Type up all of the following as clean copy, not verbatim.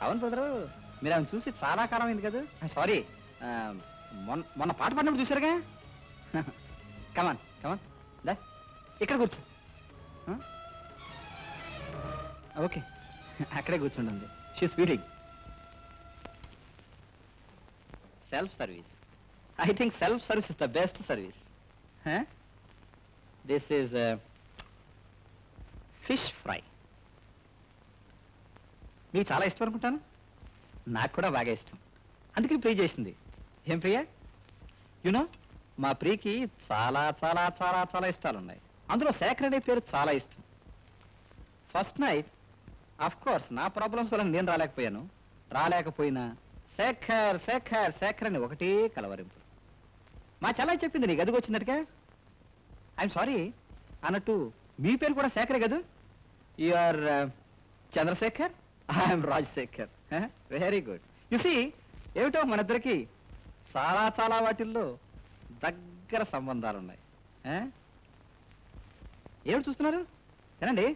అవును బ్రదరు, మీరు ఆమె చూసి చాలా కాలం అయింది కదా. సారీ, మొన్న పాట పాడినప్పుడు చూసారుగా. కమాన్ కమాన్, దా ఇక్కడ కూర్చో. ఓకే, అక్కడే కూర్చుంటుంది. She speeding. Self service. I think self-service is the best service. Huh? This is fish fry. మీకు చాలా ఇష్టం అనుకుంటాను. నాకు కూడా బాగా ఇష్టం, అందుకే ప్రియ చేసింది. ఏం ప్రియ? యునో, మా ప్రియకి చాలా చాలా చాలా చాలా ఇష్టాలు ఉన్నాయి. అందులో శేఖర్ అనే పేరు చాలా ఇష్టం. ఫస్ట్ నైట్ ఆఫ్ కోర్స్ నా ప్రాబ్లమ్స్ వల్ల నేను రాలేకపోయినా శేఖర్ శేఖర్ శేఖర్ అని ఒకటే కలవరింపు. మా చెల్లాయి చెప్పింది నీ గదికి వచ్చినట్టుగా. ఐఎమ్ సారీ అన్నట్టు మీ పేరు కూడా శేఖరే కదా? You are Chandrashekar, I'm Rajashekar. Very good. You see, ఏమిటో మన ఇద్దరికి చాలా చాలా వాటిల్లో దగ్గర సంబంధాలు ఉన్నాయి. ఏమిటి చూస్తున్నారు? ఏనండి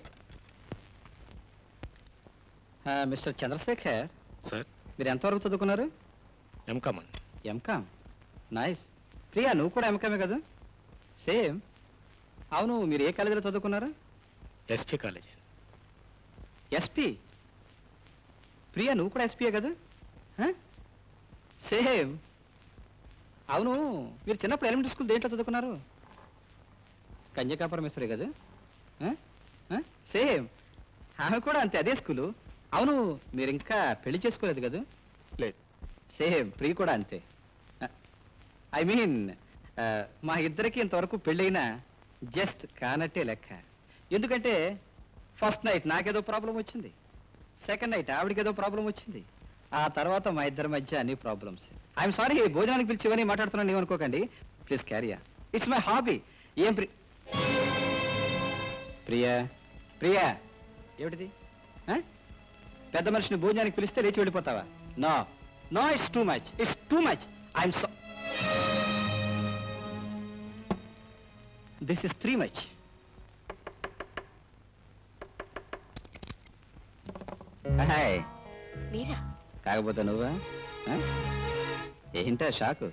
మిస్టర్ చంద్రశేఖర్ సార్, మీరు ఎంతవరకు చదువుకున్నారు? ఎంకామ్. MCom, nice. ప్రియా, నువ్వు కూడా ఎంకామే కదా? సేమ్. అవును, మీరు ఏ కాలేజీలో చదువుకున్నారు? SP college. ఎస్పీ? ప్రియా, నువ్వు కూడా ఎస్పీయే కదా? సేమ్. అవును, మీరు చిన్నప్పుడు ఎలిమెంటరీ స్కూల్ దేంట్లో చదువుకున్నారు? కన్యకాపురమేశ్వరి కదా? సేమ్, ఆమె కూడా అంతే, అదే స్కూలు. అవును, మీరు ఇంకా పెళ్లి చేసుకోలేదు కదా? లేదు. సేమ్, ప్రియ కూడా అంతే. ఐ మీన్ మా ఇద్దరికి ఇంతవరకు పెళ్ళైనా జస్ట్ కానట్టే లెక్క. ఎందుకంటే ఫస్ట్ నైట్ నాకేదో ప్రాబ్లం వచ్చింది, సెకండ్ నైట్ ఆవిడకి ఏదో ప్రాబ్లం వచ్చింది, ఆ తర్వాత మా ఇద్దరి మధ్య అన్ని ప్రాబ్లమ్స్. ఐఎమ్ సారీ, భోజనానికి పిలిచి ఇవన్నీ మాట్లాడుతున్నాను ఏమనుకోకండి. Please carry on, it's my hobby. ఏం ప్రియా ప్రియా, ఏమిటిది? పెద్ద మనిషిని భోజనానికి పిలిస్తే లేచి వెళ్ళిపోతావా? No no, it's too much, it's too much. I'm so this is three much. Hi. మీరా? కాకపోతే నువ్వా? ఏంటా షాకు?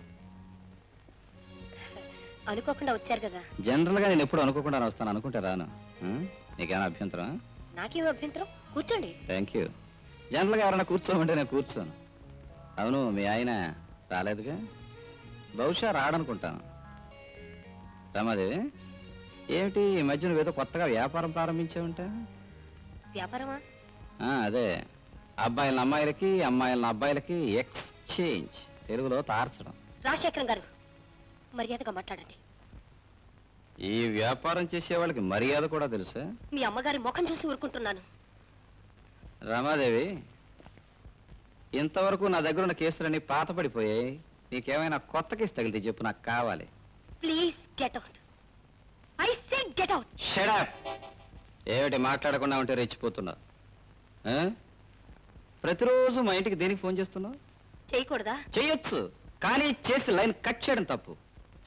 అనుకోకుండా వచ్చారు కదా. జనరల్ గా నేను ఎప్పుడు అనుకోకుండా వస్తాను, అనుకుంటే రాను. నీకేమైనా అభ్యంతరం? నాకేం అభ్యంతరం, కూర్చోండి. Thank you. జనరల్ గా ఎవరైనా కూర్చోమంటే నేను కూర్చోను. అవును, మీ ఆయన రాలేదుగా? బహుశా రాడనుకుంటాను. రమాదేవి, ఏమిటి ఈ మధ్య నువ్వేదో కొత్తగా వ్యాపారం ప్రారంభించావుంటా? వ్యాపారమా? అదే, అబ్బాయిల అమ్మాయిలకి, అమ్మాయిల అబ్బాయిలకి ఎక్స్చేంజ్, తెలుగులో తార్చడం. రాజశేఖరం గారు, మర్యాదగా మాట్లాడండి. ఈ వ్యాపారం చేసే వాళ్ళకి మర్యాద కూడా తెలుసా? మీ అమ్మగారి ముఖం చూసి ఊరుకుంటున్నాను. రమాదేవి, ఇంతవరకు నా దగ్గర ఉన్న కేసులన్నీ పాత పడిపోయాయి. నీకేమైనా కొత్త కేసు తగిలితే చెప్పు, నాకు కావాలి. Please get out. I say get out. Shut up. ఏమిటి మాట్లాడకుండా ఉంటే రెచ్చిపోతున్నావు? ప్రతిరోజు మా ఇంటికి దేనికి ఫోన్ చేస్తున్నావు? చేయకూడదా? చెయ్యొచ్చు, కానీ చేసి లైన్ కట్ చేయడం తప్పు.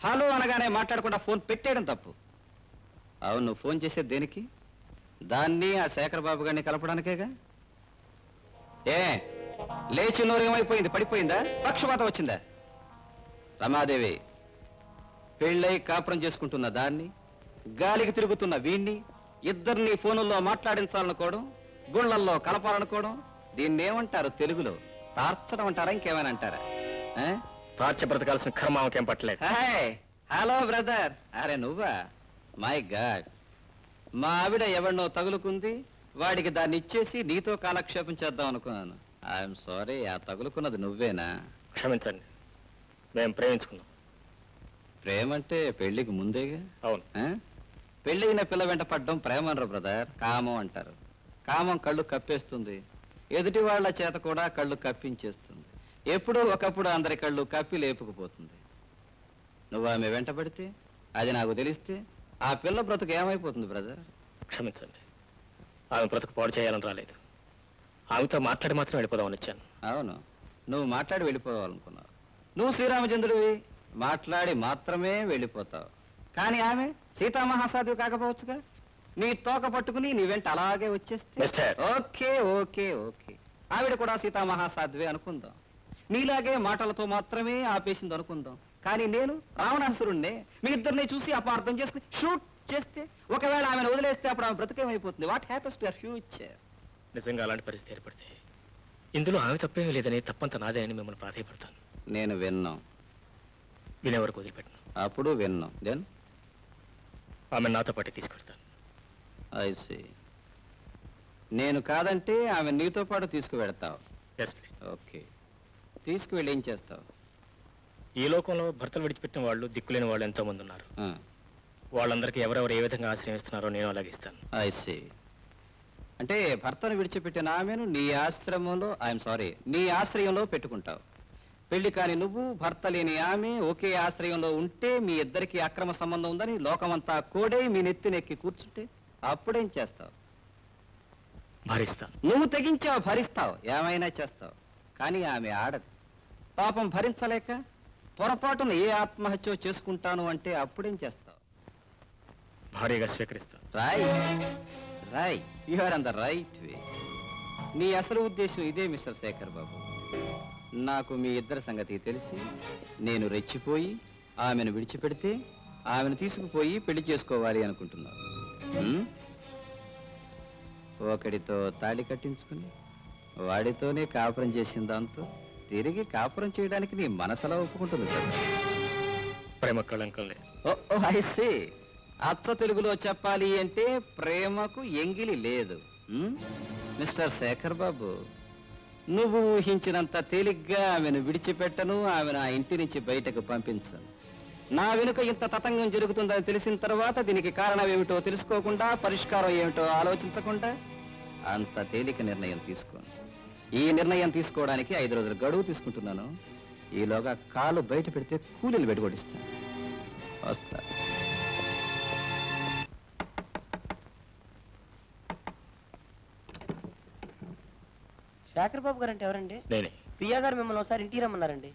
హలో అనగానే మాట్లాడకుండా ఫోన్ పెట్టేయడం తప్పు. అవును, నువ్వు ఫోన్ చేసేది దేనికి? దాన్ని ఆ శేఖర్ బాబు గారిని కలపడానికేగా. ఏ లేచి నోరు ఏమైపోయింది? పడిపోయిందా? పక్షపాతం వచ్చిందా? రమాదేవి, పెళ్ళై కాపురం చేసుకుంటున్న దాన్ని, గాలికి తిరుగుతున్న వీణ్ణి, ఇద్దరిని ఫోనుల్లో మాట్లాడించాలనుకోవడం, గుళ్ళల్లో కలపాలనుకోవడం, దీన్ని ఏమంటారు తెలుగులో? తార్చడం అంటారా, ఇంకేమైనా అంటారా? తార్చ బ్రతకాల్సిన కర్మావకేం పట్టలేదు. Hello brother. అరే నువ్వా? మై గాడ్, మా ఆవిడ ఎవరినో తగులుకుంది, వాడికి దాన్ని ఇచ్చేసి నీతో కాలక్షేపం చేద్దాం అనుకున్నాను. ఐఎమ్ సారీ, ఆ తగులుకున్నది నువ్వేనా? క్షమించండి, మేము ప్రేమించుకున్నాం. ప్రేమంటే పెళ్లికి ముందేగా? అవును. పెళ్ళైన పిల్ల వెంట పడ్డం ప్రేమ అనరు బ్రదర్, కామం అంటారు. కామం కళ్ళు కప్పేస్తుంది, ఎదుటి వాళ్ళ చేత కూడా కళ్ళు కప్పించేస్తుంది. ఎప్పుడూ ఒకప్పుడు అందరి కళ్ళు కప్పి లేపుకుపోతుంది. నువ్వు ఆమె వెంట పడితే, అది నాకు తెలిస్తే, ఆ పిల్ల బ్రతుకు ఏమైపోతుంది బ్రదర్? క్షమించండి, ఆమె బ్రతుకు పాడు చేయాలని రాలేదు. ఆమెతో మాట్లాడి మాత్రం వెళ్ళిపోదామని వచ్చాను. అవును, నువ్వు మాట్లాడి వెళ్ళిపోవాలనుకున్నావు. నువ్వు శ్రీరామచంద్రుడివి, మాట్లాడి మాత్రమే వెళ్ళిపోతావు. కానీ ఆమె సీతామహాసాధ్వి కాకపోవచ్చుగా? నీ తోక పట్టుకుని నీ వెంట అలాగే వచ్చేస్తే. మిస్టర్. ఓకే ఓకే ఓకే, ఆవిడ కూడా సీతామహాసాధ్వే అనుకుందాం. నీలాగే మాటలతో మాత్రమే ఆపేసింది అనుకుందాం. కానీ నేను రావణాసురుణ్ణే. మీ ఇద్దరిని చూసి అపార్థం చేసుకుని షూట్ చేస్తే, ఒకవేళ ఆమెను వదిలేస్తే అప్పుడు ఆమె బ్రతికేమైపోతుంది? What happens to your future? నిజంగా అలాంటి పరిస్థితి ఏర్పడితే ఇందులో ఆమె తప్పేమీ లేదని, తప్పంత నాదే అని మిమ్మల్ని ప్రాధాయపడతాను. నేను విన్నాం, వినే వరకు వదిలిపెట్టను. అప్పుడు విన్నాం. దెన్ ఆమె నాతో పాటు తీసుకెళ్తాను. I see. నేను కాదంటే ఆమె నీతో పాటు తీసుకువెడతావు. Yes please. ఓకే, తీసుకువెళ్ళి ఏం చేస్తావు? ఈ లోకంలో భర్తలు విడిచిపెట్టిన వాళ్ళు, దిక్కులేని వాళ్ళు ఎంతో మంది ఉన్నారు. వాళ్ళందరికీ ఎవరెవరు ఏ విధంగా ఆశ్రయం ఇస్తున్నారో నేను అలాగే ఇస్తాను. I see. అంటే భర్తను విడిచిపెట్టిన ఆమెను నీ ఆశ్రమంలో, ఐఎమ్ సారీ, నీ ఆశ్రయంలో పెట్టుకుంటావు. పెళ్లి కాని నువ్వు, భర్త లేని ఆమె ఒకే ఆశ్రయంలో ఉంటే మీ ఇద్దరికి అక్రమ సంబంధం ఉందని లోకమంతా కోడై మీ నెత్తినెక్కి కూర్చుంటే అప్పుడేం చేస్తావు? భరిస్తాను. నువ్వు తెగించావు, భరిస్తావు, ఏమైనా చేస్తావు. కానీ ఆమె ఆడదు. పాపం భరించలేక పొరపాటున ఏ ఆత్మహత్య చేసుకుంటాను అంటే అప్పుడేం చేస్తావు? భారీగా స్వీకరిస్తాను. Right, you are on the right way. నీ అసలు ఉద్దేశం ఇదే మిస్టర్ శేఖర్ బాబు. నాకు మీ ఇద్దరి సంగతి తెలిసి నేను రెచ్చిపోయి ఆమెను విడిచిపెడితే ఆమెను తీసుకుపోయి పెళ్లి చేసుకోవాలి అనుకుంటున్నాను. ఒకడితో తాళి కట్టించుకుని వాడితోనే కాపురం చేసిన దాంతో తిరిగి కాపురం చేయడానికి నీ మనసులా ఒప్పుకుంటుంది కదా. ప్రేమ కళంకం లేదు. ఓ ఐ సీ. అచ్చ తెలుగులో చెప్పాలి అంటే ప్రేమకు ఎంగిలి లేదు. మిస్టర్ శేఖర్ బాబు, నువ్వు ఊహించినంత తేలిగ్గా ఆమెను విడిచిపెట్టను, ఆమెను ఆ ఇంటి నుంచి బయటకు పంపించను. నా వెనుక ఇంత తతంగం జరుగుతుందని తెలిసిన తర్వాత దీనికి కారణం ఏమిటో తెలుసుకోకుండా, పరిష్కారం ఏమిటో ఆలోచించకుండా అంత తేలిక నిర్ణయం తీసుకోను. ఈ నిర్ణయం తీసుకోవడానికి 5 రోజుల గడువు తీసుకుంటున్నాను. ఈలోగా కాలు బయట పెడితే కూలీలు వెడగొడిస్తాను. వస్తా. శేఖర్ బాబు గారు అంటే ఎవరండి? నేనే. ప్రియా గారు మిమ్మల్ని ఒకసారి ఇంటికి రమ్మన్నారండి.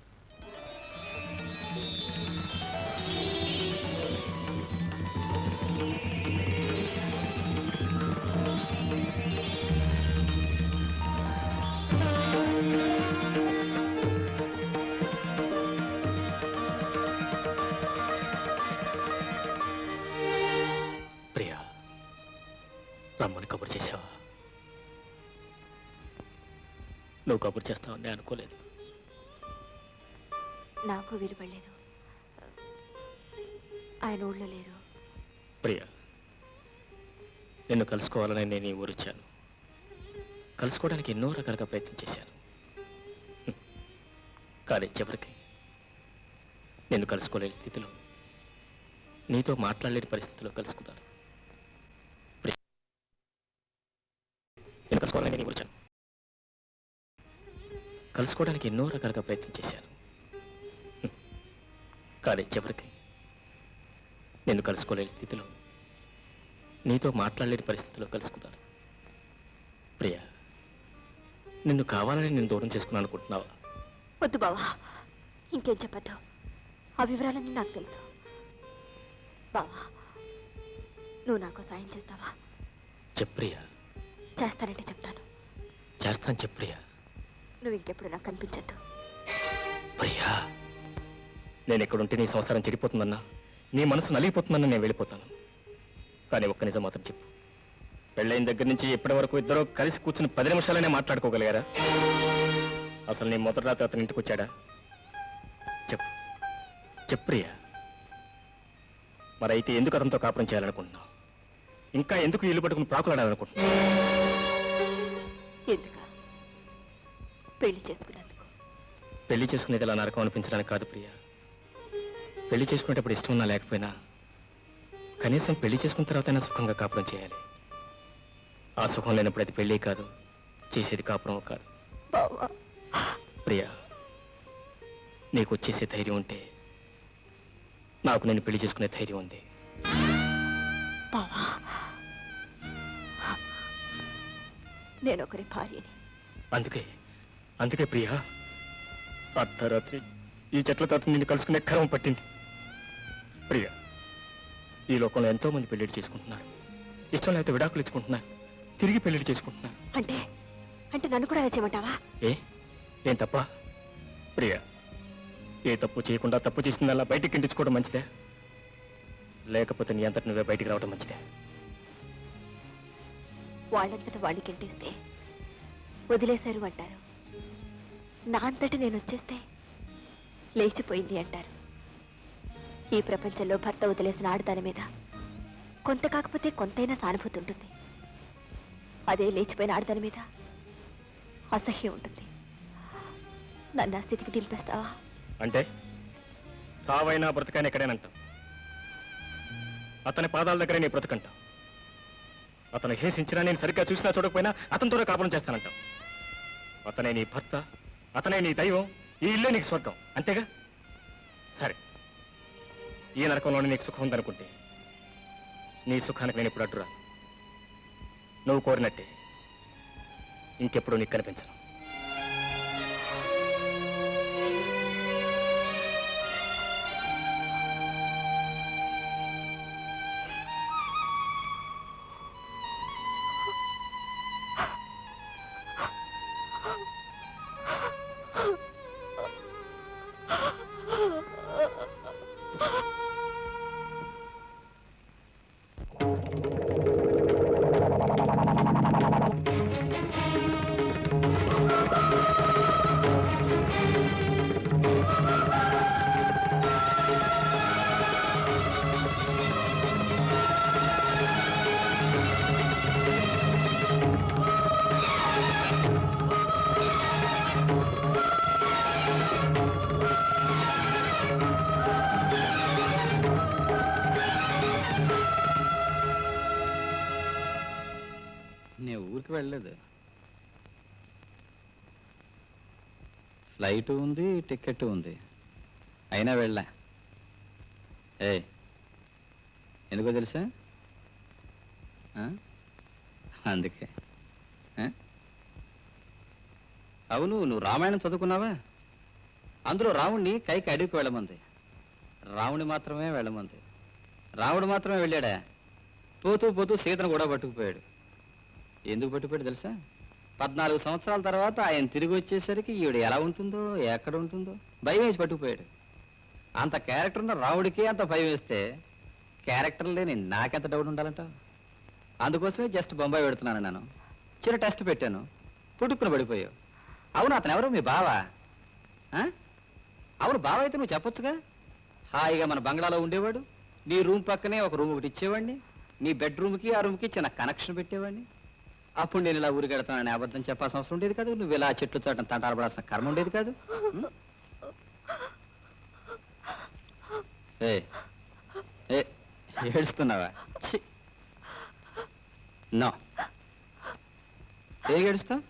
ప్రియా, రమ్మని కబురు చేశావా? నువ్వు కబురు చేస్తావని నేను అనుకోలేదు. నాకు వీలుపడలేదు. ఆయన ఊళ్ళో లేరు. ప్రియా, నిన్ను కలుసుకోవాలని నేను ఈ ఊరొచ్చాను. కలుసుకోవడానికి ఎన్నో రకాలుగా ప్రయత్నం చేశాను. కానీ చివరికి నిన్ను కలుసుకోలేని స్థితిలో, నీతో మాట్లాడలేని పరిస్థితిలో కలుసుకున్నాను. ప్రియా, నేను కలుసుకోవాలని నేను ఈ ఊరొచ్చాను. కలుసుకోవడానికి ఎన్నో రకాలుగా ప్రయత్నం చేశాను. కానీ చివరికి నిన్ను కలుసుకోలేని స్థితిలో, నీతో మాట్లాడలేని పరిస్థితిలో కలుసుకున్నాను. ప్రియా, నిన్ను కావాలని నేను దూరం చేసుకున్నాను అనుకుంటున్నావా? వద్దు బావా, ఇంకేం చెప్పద్దు. ఆ వివరాలన్నీ నాకు తెలుసు. బావా, నువ్వు నాకు సాయం చేస్తావా? చెప్ప్రియా. చేస్తానంటే చెప్తాను. చేస్తాను చెప్ప్రియా. నువ్వు ఇంకెప్పుడు నాకు కనిపించద్దు. ప్రియా, నేను ఎక్కడుంటే నీ సంసారం చెడిపోతుందన్నా, నీ మనసు నలిగిపోతుందన్నా నేను వెళ్ళిపోతాను. కానీ ఒక్క నిజం మాత్రం చెప్పు, పెళ్ళైన దగ్గర నుంచి ఇప్పటి వరకు ఇద్దరు కలిసి కూర్చుని 10 నిమిషాలనే మాట్లాడుకోగలిగారా? అసలు నీ మొదటి రాత్రి అతని ఇంటికి వచ్చాడా? చెప్పు చెప్ప్రియా. మరైతే ఎందుకు అతనితో కాపురం చేయాలనుకుంటున్నావు? ఇంకా ఎందుకు ఇల్లు పట్టుకుని ప్రాకులాడాలనుకుంటున్నావు? ఎందుక? పెళ్లి చేసుకున్నందుకు. పెళ్లి చేసుకునేది ఇలా నరకం అనిపించడానికి కాదు ప్రియా. పెళ్లి చేసుకునేటప్పుడు ఇష్టం ఉన్నా లేకపోయినా కనీసం పెళ్లి చేసుకున్న తర్వాతైనా సుఖంగా కాపురం చేయాలి. ఆ సుఖం లేనప్పుడు అది పెళ్లి కాదు, చేసేది కాపురం కాదు. ప్రియా, నీకు వచ్చేసే ధైర్యం ఉంటే నాకు నేను పెళ్లి చేసుకునే ధైర్యం ఉంది. నేను ఒకరి భార్యని. అందుకే ప్రియా, అర్ధరాత్రి ఈ చెట్ల తోట నిన్ను కలుసుకునే క్రమం పట్టింది. ప్రియా, ఈ లోకంలో ఎంతో మంది పెళ్లిళ్ళు చేసుకుంటున్నారు. ఇష్టం లేకపోతే విడాకులు ఇచ్చుకుంటున్నారు, తిరిగి పెళ్లిళ్ళు చేసుకుంటున్నారు. అంటే నన్ను కూడా అలా చేయమంటావా? ఏం తప్ప ప్రియా? ఏ తప్పు చేయకుండా తప్పు చేసిందల్లా బయటికి కింటించుకోవడం మంచిదే, లేకపోతే నీ అంతటి నువ్వే బయటికి రావడం మంచిదే. వాళ్ళంతట వాళ్ళు కింటిస్తే వదిలేశారు అంటారు, నా అంతటి నేను వచ్చేస్తే లేచిపోయింది అంటారు. ఈ ప్రపంచంలో భర్త వదిలేసిన ఆడదాని మీద కొంత కాకపోతే కొంతైనా సానుభూతి ఉంటుంది. అదే లేచిపోయిన ఆడదాని మీద అసహ్యం ఉంటుంది. నన్ను ఆ స్థితికి దింపేస్తావా? అంటే సావైనా బ్రతకైనా ఎక్కడేనంటావు. అతని పాదాల దగ్గరే నీ బ్రతకంటావు. అతను హింసించినా నేను సరిగ్గా చూసినా చూడకపోయినా అతనితోనే కాపురం చేస్తానంటావు. అతనే నీ భర్త, అతనే నీ దైవం, ఈ ఇల్లే నీకు స్వర్గం, అంతేగా? సరే, ఈ నరకంలోనే నీకు సుఖం ఉందనుకుంటే నీ సుఖానికి నేను ఇప్పుడు అడ్డురా. నువ్వు కోరినట్టే ఇంకెప్పుడు నీకు కనిపించను. నేను ఊరికి వెళ్ళలేదు. ఫ్లైట్ ఉంది, టికెట్ ఉంది, అయినా వెళ్ళా. ఎందుకో తెలుసా? అందుకే. అవును, నువ్వు రామాయణం చదువుకున్నావా? అందులో రావుణ్ణి కైకి అడవికి వెళ్ళమంది, రావుణ్ణి మాత్రమే వెళ్ళమంది. రావుడు మాత్రమే వెళ్ళాడా? పోతూ పోతూ సీతను కూడా పట్టుకుపోయాడు. ఎందుకు పట్టుకుపోయాడు తెలుసా? 14 సంవత్సరాల తర్వాత ఆయన తిరిగి వచ్చేసరికి ఈవిడ ఎలా ఉంటుందో, ఎక్కడ ఉంటుందో భయం వేసి పట్టుకుపోయాడు. అంత క్యారెక్టర్ ఉన్న రావుడికి అంత భయం వేస్తే క్యారెక్టర్ లేని నాకెంత డౌట్ ఉండాలంటావు? అందుకోసమే జస్ట్ బొంబాయి పెడుతున్నాను. నేను చిన్న టెస్ట్ పెట్టాను, పుట్టుకుని పడిపోయావు. అవును, అతను ఎవరు? మీ బావా? అవును, బావ అయితే నువ్వు చెప్పొచ్చుగా. హాయిగా మన బంగ్లాలో ఉండేవాడు, నీ రూమ్ పక్కనే ఒక రూమ్ ఒకటి ఇచ్చేవాడిని, నీ బెడ్రూమ్కి ఆ రూమ్కి చిన్న కనెక్షన్ పెట్టేవాడిని. అప్పుడు నేను ఇలా ఊరికి వెళ్తానని అబద్ధం చెప్పాల్సిన అవసరం ఉండేది కాదు. నువ్వు ఇలా చెట్లు చాటం తంటారపడాల్సిన కర్మ ఉండేది కాదు. ఏడుస్తున్నావా? నో, ఏడుస్తావు?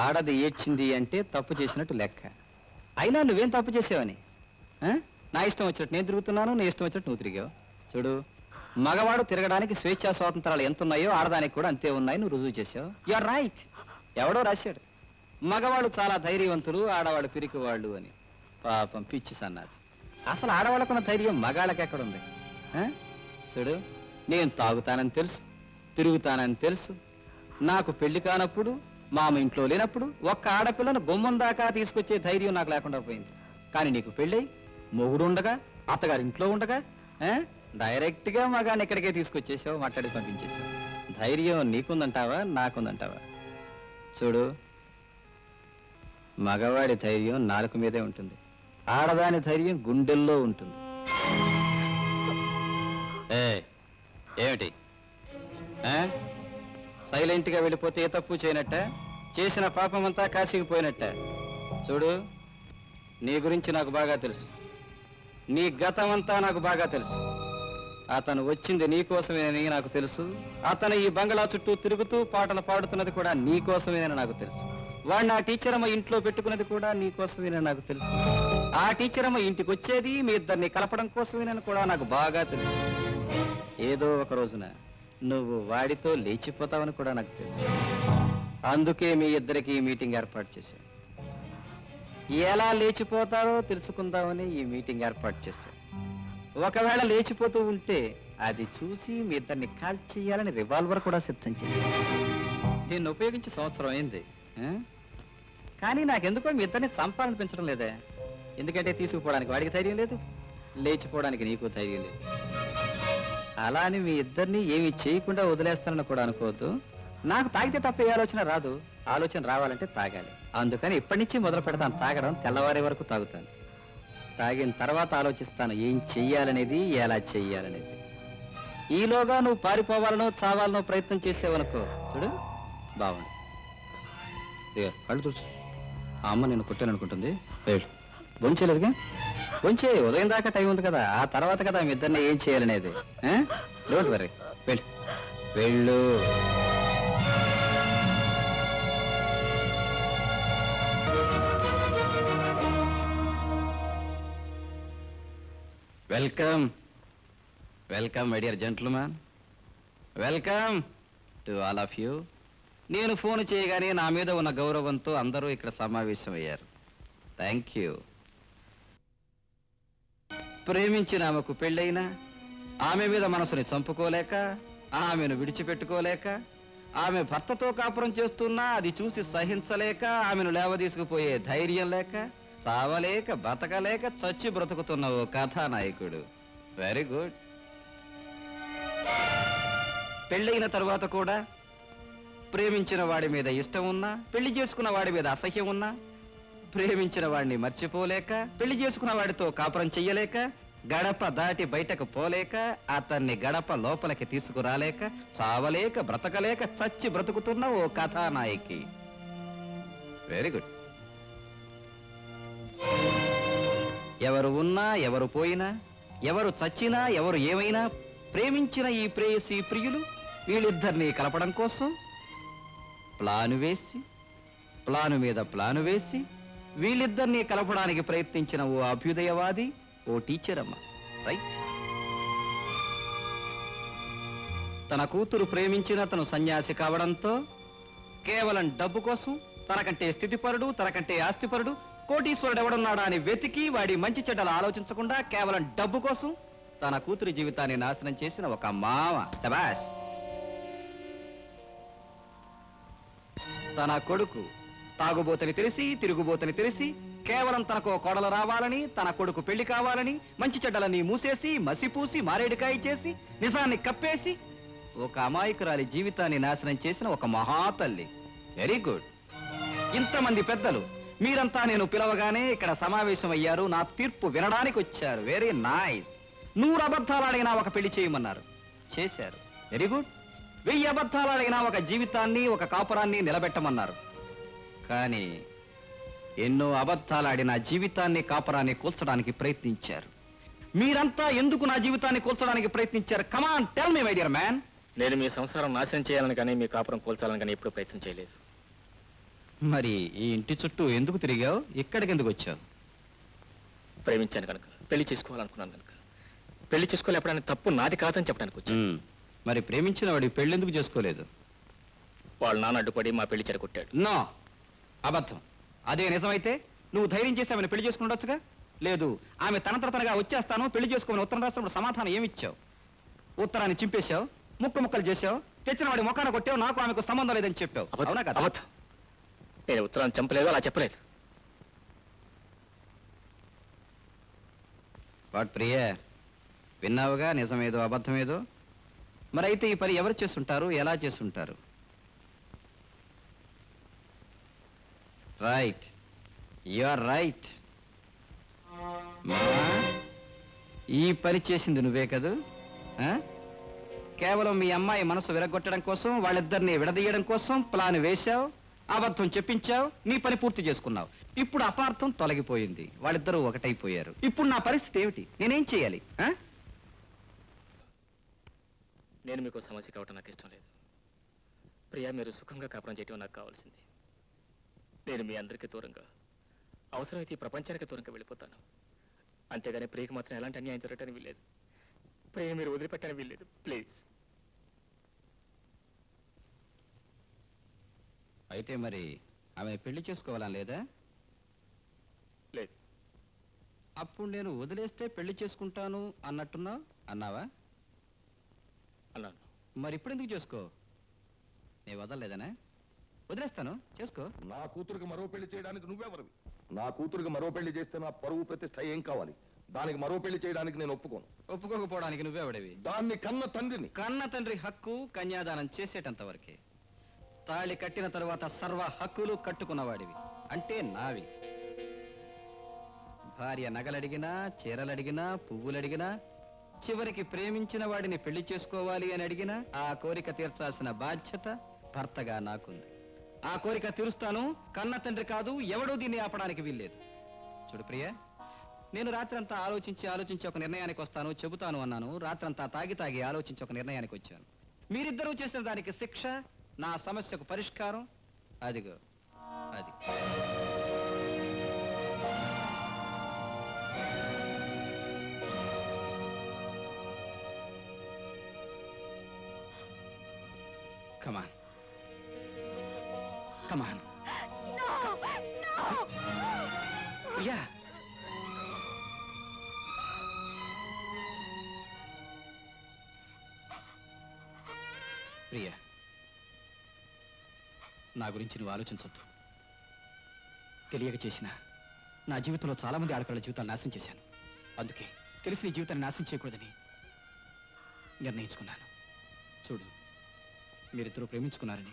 ఆడది ఏడ్చింది అంటే తప్పు చేసినట్టు లెక్క. అయినా నువ్వేం తప్పు చేసావని? నా ఇష్టం వచ్చినట్టు నేను తిరుగుతున్నాను, నీ ఇష్టం వచ్చినట్టు నువ్వు తిరిగావు. చూడు, మగవాడు తిరగడానికి స్వేచ్ఛా స్వాతంత్రాలు ఎంత ఉన్నాయో ఆడదానికి కూడా అంతే ఉన్నాయి. నువ్వు రుజువు చేసావు. You are right. ఎవడో రాశాడు, మగవాళ్ళు చాలా ధైర్యవంతులు, ఆడవాళ్ళు పిరికి వాళ్ళు అని. పాపం పిచ్చి సన్నాసి. అసలు ఆడవాళ్ళకున్న ధైర్యం మగాళ్ళకి ఎక్కడుంది? చూడు, నేను తాగుతానని తెలుసు, తిరుగుతానని తెలుసు. నాకు పెళ్లి కానప్పుడు, మామ ఇంట్లో లేనప్పుడు ఒక్క ఆడపిల్లను గుమ్మం దాకా తీసుకొచ్చే ధైర్యం నాకు లేకుండా పోయింది. కానీ నీకు పెళ్ళై మొగుడు ఉండగా, అత్తగారి ఇంట్లో ఉండగా డైరెక్ట్ గా మగాన్ని ఇక్కడికే తీసుకొచ్చేసావు, మాట్లాడి పంపించేసావు. ధైర్యం నీకుందంటావా, నాకుందంటావా? చూడు, మగవాడి ధైర్యం నాలుక మీదే ఉంటుంది, ఆడదాని ధైర్యం గుండెల్లో ఉంటుంది. ఏమిటి సైలెంట్ గా వెళ్ళిపోతే ఏ తప్పు చేయనట్ట? చేసిన పాపం అంతా కాశీకి పోయినట్ట? చూడు, నీ గురించి నాకు బాగా తెలుసు, నీ గతం అంతా నాకు బాగా తెలుసు. అతను వచ్చింది నీకోసమేనని నాకు తెలుసు. అతను ఈ బంగ్లా చుట్టూ తిరుగుతూ పాటలు పాడుతున్నది కూడా నీకోసమేనని నాకు తెలుసు. వాడిని ఆ టీచర్ అమ్మ ఇంట్లో పెట్టుకున్నది కూడా నీకోసమేనని నాకు తెలుసు. ఆ టీచర్ అమ్మ ఇంటికి వచ్చేది మీ ఇద్దరిని కలపడం కోసమేనని కూడా నాకు బాగా తెలుసు. ఏదో ఒక రోజున నువ్వు వాడితో లేచిపోతావని కూడా నాకు తెలుసు. అందుకే మీ ఇద్దరికి ఈ మీటింగ్ ఏర్పాటు చేశాను. ఎలా లేచిపోతారో తెలుసుకుందామని ఈ మీటింగ్ ఏర్పాటు చేశాను. ఒకవేళ లేచిపోతూ ఉంటే అది చూసి మీ ఇద్దరిని కాల్ చేయాలని రివాల్వర్ కూడా సిద్ధం చేశాను. దీన్ని ఉపయోగించి సంవత్సరం అయింది. ఆ? కానీ నాకెందుకో మీ ఇద్దరిని చంపాలనిపించడం లేదే. ఎందుకంటే తీసుకుపోవడానికి వాడికి ధైర్యం లేదు, లేచిపోవడానికి నీకు ధైర్యం లేదు. అలా అని మీ ఇద్దరిని ఏమి చేయకుండా వదిలేస్తానని కూడా అనుకోవద్దు. నాకు తాగితే తప్ప ఏ ఆలోచన రాదు. ఆలోచన రావాలంటే తాగాలి. అందుకని ఇప్పటి నుంచి మొదలు పెడతాను తాగడం. తెల్లవారే వరకు తాగుతాను. తాగిన తర్వాత ఆలోచిస్తాను ఏం చెయ్యాలనేది, ఎలా చెయ్యాలనేది. ఈలోగా నువ్వు పారిపోవాలనో చావాలనో ప్రయత్నం చేసేవనుకో, చూడు బాగుండు. కళ్ళు చూసు. ఆ అమ్మ నేను కొట్టాననుకుంటుంది. వెళ్ళు. భోంచేయలేదుగా? భోంచే. ఉదయం దాకా టైం ఉంది కదా, ఆ తర్వాత కదా మీ ఇద్దరిని ఏం చేయాలనేది. Don't worry. వెళ్ళు వెళ్ళు. Welcome welcome my dear gentlemen. Welcome to all of you. నేను ఫోన్ చేయగానే నా మీద ఉన్న గౌరవంతో అందరూ ఇక్కడ సమావేశమయ్యారు. Thank you. ప్రేమించిన ఆమెకు పెళ్ళైనా, ఆమె మీద మనసుని చంపుకోలేక, ఆమెను విడిచిపెట్టుకోలేక, ఆమె భర్తతో కాపురం చేస్తున్నా అది చూసి సహించలేక, ఆమెను లేవదీసుకుపోయే ధైర్యం లేక, చావలేక బతకలేక చచ్చి బ్రతుకుతున్న ఓ కథానాయకుడు. Very good. పెళ్ళైన తర్వాత కూడా ప్రేమించిన వాడి మీద ఇష్టం ఉన్నా, పెళ్లి చేసుకున్న వాడి మీద అసహ్యం ఉన్నా, ప్రేమించిన వాడిని మర్చిపోలేక, పెళ్లి చేసుకున్న వాడితో కాపురం చెయ్యలేక, గడప దాటి బయటకు పోలేక, అతన్ని గడప లోపలికి తీసుకురాలేక, చావలేక బ్రతకలేక చచ్చి బ్రతుకుతున్న ఓ కథానాయకి. Very good. ఎవరు ఉన్నా, ఎవరు పోయినా, ఎవరు చచ్చినా, ఎవరు ఏమైనా, ప్రేమించిన ఈ ప్రేయసి ప్రియులు వీళ్ళిద్దరినీ కలపడం కోసం ప్లాను వేసి, ప్లాను మీద ప్లాను వేసి, వీళ్ళిద్దరినీ కలపడానికి ప్రయత్నించిన ఓ అభ్యుదయవాది, ఓ టీచర్ అమ్మ. రైట్. తన కూతురు ప్రేమించిన తను సన్యాసి కావడంతో కేవలం డబ్బు కోసం, తనకంటే స్థితిపరుడు, తనకంటే ఆస్తిపరుడు, కోటీశ్వరుడు ఎవడున్నాడా అని వెతికి వాడి మంచి చెడ్డలు ఆలోచించకుండా కేవలం డబ్బు కోసం తన కూతురి జీవితాన్ని నాశనం చేసిన ఒక మామ. శభాష్. తన కొడుకు తాగుబోతని తెలిసి, తిరుగుబోతని తెలిసి, కేవలం తనకు కోడలు రావాలని, తన కొడుకు పెళ్లి కావాలని, మంచి చెడ్డలని మూసేసి, మసిపూసి, మారేడుకాయ చేసి, నిజాన్ని కప్పేసి ఒక అమాయకురాలి జీవితాన్ని నాశనం చేసిన ఒక మహాతల్లి. Very good. ఇంతమంది పెద్దలు మీరంతా నేను పిలవగానే ఇక్కడ సమావేశం అయ్యారు, నా తీర్పు వినడానికి వచ్చారు. Very nice. 100 అబద్ధాలాడైనా ఒక పెళ్లి చేయమన్నారు, చేశారు. Very good. 1000 అబద్ధాలాడైనా ఒక జీవితాన్ని, ఒక కాపురాన్ని నిలబెట్టమన్నారు. కానీ ఎన్నో అబద్ధాలాడి నా జీవితాన్ని, కాపురాన్ని కూల్చడానికి ప్రయత్నించారు. మీరంతా ఎందుకు నా జీవితాన్ని కూల్చడానికి ప్రయత్నించారు? Come on tell me my dear man. నేను మీ సంసారం నాశనం చేయాలని కానీ మీ కాపురం కూల్చాలని కానీ ఎప్పుడూ ప్రయత్నం చేయలేదు. మరి ఈ ఇంటి చుట్టూ ఎందుకు తిరిగావు? ఇక్కడికి ఎందుకు వచ్చావు? ప్రేమించాను కనుక, పెళ్లి చేసుకోవాలనుకున్నాను కనుక. పెళ్లి చేసుకోలేపడానికి తప్పు నాది కాదని చెప్పడానికి వచ్చాను. మరి ప్రేమించిన వాడి పెళ్ళెందుకు చేసుకోలేదు? వాళ్ళ నాన్న అడ్డుపడి మా పెళ్లి చెడగొట్టాడు. నో, అబద్ధం. అదే నిజమైతే నువ్వు ధైర్యం చేసి ఆమెను పెళ్లి చేసుకుని ఉండొచ్చుగా. లేదు, ఆమె తనగా వచ్చేస్తాను పెళ్లి చేసుకోమని ఉత్తరం రాసినప్పుడు సమాధానం ఏమిచ్చావు? ఉత్తరాన్ని చింపేశావు, ముక్కలు చేశావు, తెచ్చిన వాడి మొఖాన కొట్టావు, నాకు ఆమెకు సంబంధం లేదని చెప్పావు. అవునా కదా? అబద్ధం. నేను ఉత్తరాన్ని చంపలేదు, అలా చెప్పలేదు. వాట్ ప్రియ, విన్నావుగా నిజమేదో అబద్ధమేదో. మరైతే ఈ పని ఎవరు చేస్తుంటారు, ఎలా చేస్తుంటారు? Right, you are right. ఈ పని చేసింది నువ్వే కదూ? కేవలం మీ అమ్మాయి మనసు విరగొట్టడం కోసం, వాళ్ళిద్దరిని విడదీయడం కోసం ప్లాన్ వేశావు, అబద్ధం చెప్పించావు, నీ పని పూర్తి చేసుకున్నావు. ఇప్పుడు అపార్థం తొలగిపోయింది, వాళ్ళిద్దరూ ఒకటైపోయారు. ఇప్పుడు నా పరిస్థితి ఏమిటి? నేనేం చేయాలి? నేను మీకు సమస్య కావటం నాకు ఇష్టం లేదు. ప్రియా, మీరు సుఖంగా కాపురం చేయటం నాకు కావాల్సింది. నేను మీ అందరికీ దూరంగా, అవసరమైతే ఈ ప్రపంచానికి దూరంగా వెళ్ళిపోతాను. అంతేగాని ప్రియకి మాత్రం ఎలాంటి అన్యాయం జరగటానికి వీల్లేదు. ప్రియ మీరు వదిలిపెట్టడానికి వీల్లేదు, ప్లీజ్. అయితే మరి ఆమె పెళ్లి చేసుకోవాలని లేదా? లేదు. అప్పుడు నేను వదిలేస్తే పెళ్లి చేసుకుంటాను అన్నావా? అన్నాను. మరి ఇప్పుడు ఎందుకు చేసుకో? నేను వదలలేదనే? వదిలేస్తాను, చేసుకో. నా కూతురికి మరో పెళ్లి చేయడానికి నువ్వెవరివి? నా కూతురికి మరో పెళ్లి చేస్తే నా పరువు ప్రతిష్ట ఏం కావాలి? దానికి మరో పెళ్లి చేయడానికి నేను ఒప్పుకోను. ఒప్పుకోకపోవడానికి నువ్వెవడవి? దాన్ని కన్న తండ్రిని. కన్న తండ్రి హక్కు కన్యాదానం చేసేటంత వరకే. తాళి కట్టిన తరువాత సర్వ హక్కులు కట్టుకున్నవాడివి, అంటే నావి. భార్య నగలడిగినా, చీరలడిగినా, పువ్వులడిగినా, చివరికి ప్రేమించిన వాడిని పెళ్లి చేసుకోవాలి అని అడిగినా ఆ కోరిక తీర్చాల్సిన బాధ్యత భర్తగా నాకుంది. ఆ కోరిక తీరుస్తాను. కన్న తండ్రి కాదు, ఎవడూ దీన్ని ఆపడానికి వీల్లేదు. చూడు ప్రియ, నేను రాత్రంతా ఆలోచించి ఒక నిర్ణయానికి వస్తాను, చెబుతాను అన్నాను. రాత్రంతా తాగి ఆలోచించి ఒక నిర్ణయానికి వచ్చాను. మీరిద్దరూ చేసిన దానికి శిక్ష, నా సమస్యకు పరిష్కారం. అదిగో అది. కమాన్ కమాన్. ప్రియా, ప్రియా, నా గురించి నువ్వు ఆలోచించొద్దు. తెలియక చేసిన నా జీవితంలో చాలా మంది ఆడపిల్లల జీవితాలు నాశనం చేశాను. అందుకే తెలిసి నీ జీవితాన్ని నాశనం చేయకూడదని నిర్ణయించుకున్నాను. చూడు, మీరిద్దరూ ప్రేమించుకున్నారని,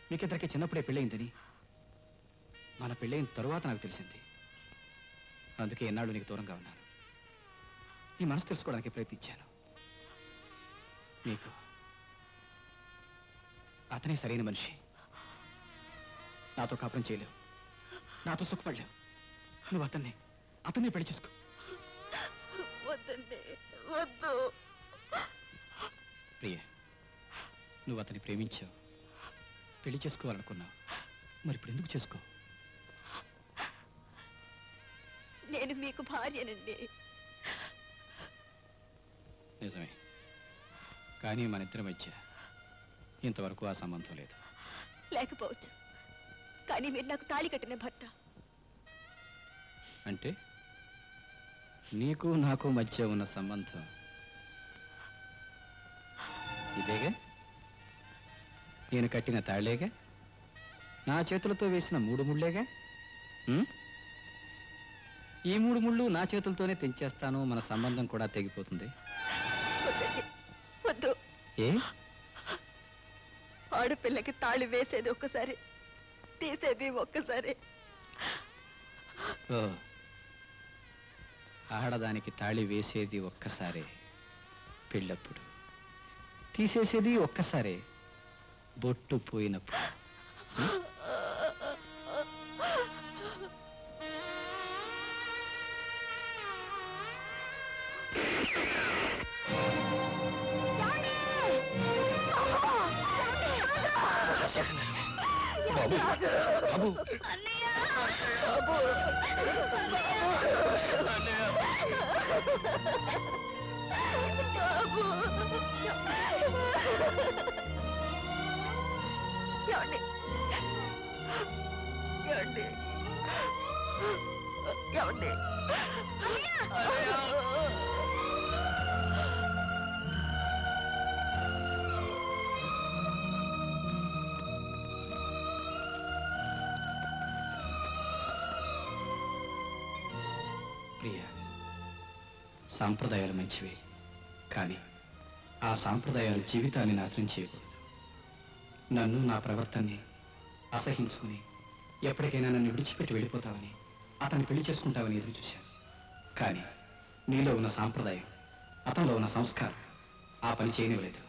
మీకిద్దరికి చిన్నప్పుడే పెళ్ళయిందని మన పెళ్ళైన తరువాత నాకు తెలిసింది. అందుకే ఎన్నాళ్ళు నీకు దూరంగా ఉన్నాను. నీ మనసు తెలుసుకోవడానికి ప్రయత్నించాను. నీకు అతనే సరైన మనిషి. నాతో కాపురం చేయలేవు, నాతో సుఖపడలేవు. నువ్వు అతన్నే పెళ్లి చేసుకో. వద్దండి, వద్దు. ప్రియ, నువ్వు అతన్ని ప్రేమించావు, పెళ్లి చేసుకోవాలనుకున్నావు. మరి ఇప్పుడు ఎందుకు చేసుకో? నేను మీకు భార్యనండి. నిజమే, కానీ మన ఇద్దరి మధ్య ఇంతవరకు ఆ సంబంధం లేదు. లేకపోవచ్చు, కానీ మీరు నాకు తాళి కట్టిన భర్త. అంటే నీకు నాకు మధ్య ఉన్న సంబంధం ఇదేగా? నేను కట్టిన తాళ్లేగా? నా చేతులతో వేసిన 3 ముళ్ళేగా? ఈ 3 ముళ్ళు నా చేతులతోనే తెంచేస్తాను. మన సంబంధం కూడా తెగిపోతుంది. వద్దు. ఏ? ఆడపిల్లకి తాళి వేసేది ఒక్కసారి, తీసేది ఒక్కసారి. ఓ, ఆడదానికి తాళి వేసేది ఒక్కసారే పెళ్ళప్పుడు, తీసేసేది ఒక్కసారే బొట్టు పోయినప్పుడు. బాబు, బాబు, ప్రియా, సాంప్రదాయాలు మంచివే, కానీ ఆ సాంప్రదాయాలు జీవితాన్ని నాశనం చేయకూడదు. నన్ను, నా ప్రవర్తనని అసహించుకుని ఎప్పటికైనా నన్ను విడిచిపెట్టి వెళ్ళిపోతావని, అతన్ని పెళ్లి చేసుకుంటావని ఎదురు చూశాను. కానీ నీలో ఉన్న సాంప్రదాయం, అతనిలో ఉన్న సంస్కారం ఆ పని చేయనివ్వలేదు.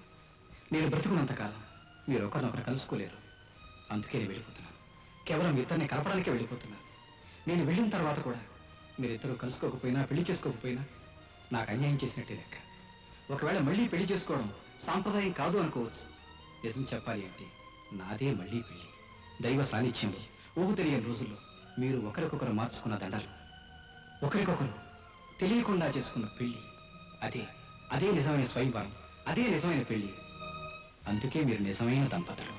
నేను బ్రతుకున్నంతకాలం మీరు ఒకరినొకరు కలుసుకోలేరు. అందుకే నేను వెళ్ళిపోతున్నాను. కేవలం ఇద్దరిని కలపడానికే వెళ్ళిపోతున్నాను. నేను వెళ్ళిన తర్వాత కూడా మీరిద్దరూ కలుసుకోకపోయినా, పెళ్లి చేసుకోకపోయినా నాకు అన్యాయం చేసినట్టే లెక్క. ఒకవేళ మళ్ళీ పెళ్లి చేసుకోవడం సాంప్రదాయం కాదు అనుకోవచ్చు. నిజం చెప్పాలి అంటే నాదే మళ్ళీ పెళ్లి. దైవ సాన్నిధ్యంలో ఊహు తెలియని రోజుల్లో మీరు ఒకరికొకరు మార్చుకున్న దండలు, ఒకరికొకరు తెలియకుండా చేసుకున్న పెళ్లి, అదే నిజమైన స్వయంవరం, అదే నిజమైన పెళ్లి. అందుకే మీరు నిజమైన దంపతులు.